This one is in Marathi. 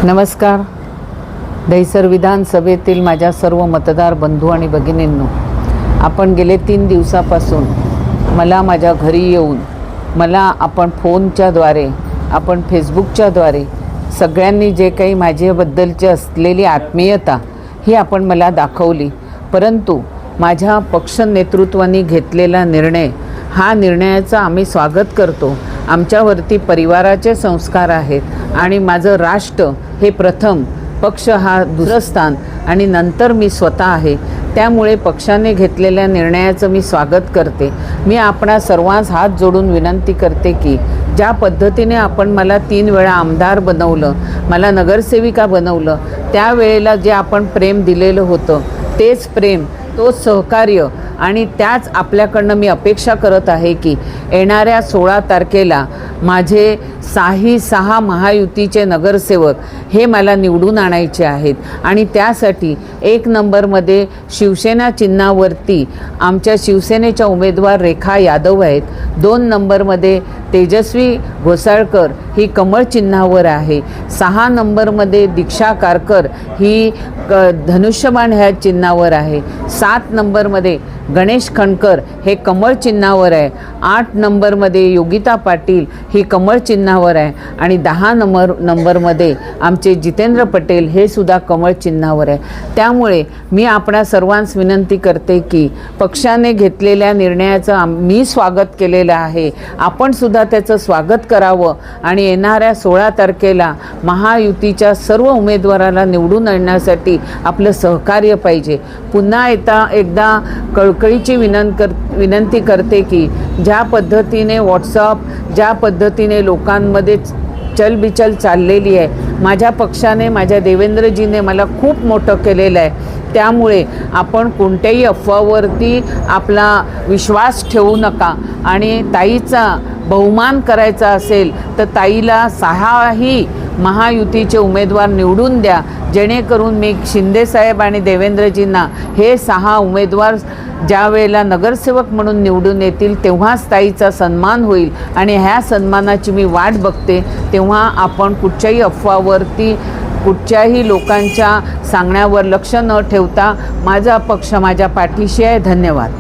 नमस्कार. दहिसर विधानसभेतील माझ्या सर्व मतदार बंधू आणि भगिनींनो, आपण गेले 3 दिवसापासून मला माझ्या घरी येऊन आपण फोनच्याद्वारे, आपण फेसबुकच्याद्वारे सगळ्यांनी जे काही माझ्याबद्दलची असलेली आत्मीयता ही आपण मला दाखवली. परंतु माझ्या पक्ष नेतृत्वाने घेतलेला निर्णय, हा निर्णयाचं आम्ही स्वागत करतो. आमच्यावरती परिवाराचे संस्कार आहेत आणि माझं राष्ट्र हे प्रथम, पक्ष हा दुसरं स्थान आणि नंतर मी स्वतः आहे. त्यामुळे पक्षाने घेतलेल्या निर्णयाचं मी स्वागत करते. मी आपणा सर्वांस हात जोडून विनंती करते की ज्या पद्धतीने आपण मला 3 वेळा आमदार बनवलं, मला नगरसेविका बनवलं, त्यावेळेला जे आपण प्रेम दिलेलं होतं, तेच प्रेम, तोच सहकार्य आणि त्याच आपल्याकडनं मी अपेक्षा करत आहे की येणाऱ्या 16 तारखेला माझे 6 महायुतीचे नगरसेवक हे मला निवडून आणायचे आहेत. आणि त्यासाठी 1 नंबरमध्ये शिवसेना चिन्हावरती आमच्या शिवसेनेच्या उमेदवार रेखा यादव आहेत. 2 नंबरमध्ये तेजस्वी घोसाळकर ही कमळ चिन्हावर आहे. 6 नंबरमध्ये दीक्षा कारकर ही धनुष्यबाण ह्या चिन्हावर आहे. 7 नंबरमध्ये गणेश खणकर हे कमळ चिन्हावर आहे. 8 नंबरमध्ये योगिता पाटील ही कमळ चिन्हावर आहे आणि 10 नंबरमध्ये आमचे जितेंद्र पटेल हे सुद्धा कमळ चिन्हावर आहे. त्यामुळे मी आपणा सर्वांस विनंती करते की पक्षाने घेतलेल्या निर्णयाचं मी स्वागत केलेलं आहे. आपण सुद्धा त्याचं स्वागत करावं आणि येणाऱ्या 16 तारखेला महायुतीच्या सर्व उमेदवाराला निवडून आणण्यासाठी आपलं सहकार्य पाहिजे. पुन्हा एकदा कळकळीची विनंती करते की ज्या पद्धतीने व्हॉट्सअप, ज्या पद्धतीने लोकांमध्ये चलबिचल चाललेली आहे, माझ्या पक्षाने, माझ्या देवेंद्रजीने मला खूप मोठं केलेलं आहे. त्यामुळे आपण कोणत्याही अफवावरती आपला विश्वास ठेवू नका आणि ताईचा बहुमान करायचा असेल तर ताईला 6ही महायुतीचे उमेदवार निवडून द्या, जेणेकरून मी शिंदेसाहेब आणि देवेंद्रजींना हे 6 उमेदवार ज्या वेळेला नगरसेवक म्हणून निवडून येतील तेव्हाच ताईचा सन्मान होईल आणि ह्या सन्मानाची मी वाट बघते. तेव्हा आपण कुठच्याही अफवावरती, कुठच्याही लोकांच्या सांगण्यावर लक्ष न ठेवता माझा पक्ष माझ्या पाठीशी आहे. धन्यवाद.